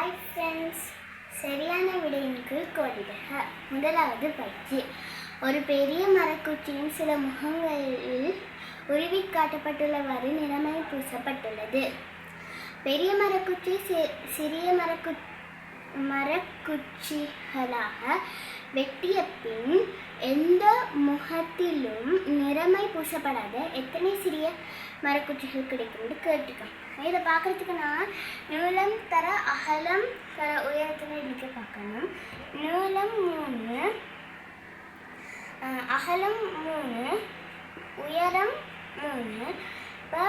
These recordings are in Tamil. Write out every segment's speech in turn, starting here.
ஹாய் ஃப்ரெண்ட்ஸ், சரியான விடையின்கு கோடிடுக. முதலாவது பயிற்சி. ஒரு பெரிய மரக்குச்சியின் சில முகங்களில் உருவி காட்டப்பட்டுள்ளவாறு நிறமை பூசப்பட்டுள்ளது. பெரிய மரக்குச்சி சிறிய மரக்குச்சிகளாக வெட்டிய பின் எந்த முகத்திலும் நிறமை பூசப்படாத எத்தனை சிறிய மரக்குச்சிகள் கிடைக்கும்னு கேட்டுக்கோங்க. இதை பார்க்குறதுக்கு நான் நீளம் தர அகலம் தர உயரத்தில் இன்றைக்கி பார்க்கணும். நீளம் 3, அகலம் 3, உயரம் 3, இப்போ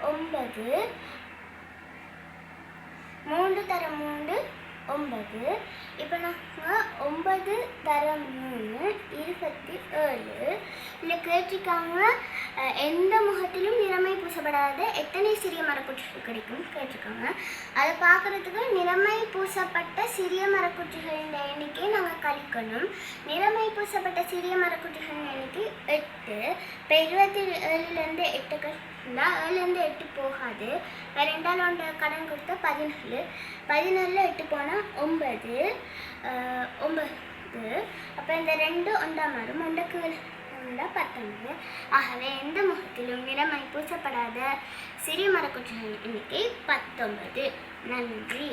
9, 3 தர 3 9. இப்போ நாங்கள் 9 தர 3 27. இல்லை கேட்டிருக்காங்க, எந்த முகத்திலும் நிறமை பூசப்படாத எத்தனை சிறிய மரக்குச்சிகள் கிடைக்கும் கேட்டிருக்காங்க. அதை பார்க்குறதுக்கு நிறமை பூசப்பட்ட சிறிய மரக்குச்சிகளின் எண்ணிக்கையை நாங்கள் கழிக்கணும். நிறமை பூசப்பட்ட சிறிய மரக்குச்சிகளின் எண்ணிக்கை 8. இப்போ 27லேருந்து 8 இருந்தால் 7லேருந்து 8 போகாது. ரெண்டால் 1 கடன் கொடுத்தா 14. 14ல் 8 போனால் 9. அப்போ இந்த 2 ஒன்றா மாறும். 1க்கு 19. ஆகவே எந்த முகத்திலும் நிறமை பூசப்படாத சிறிய மரக்குச்சிகளின் எண்ணிக்கை 19. நன்றி.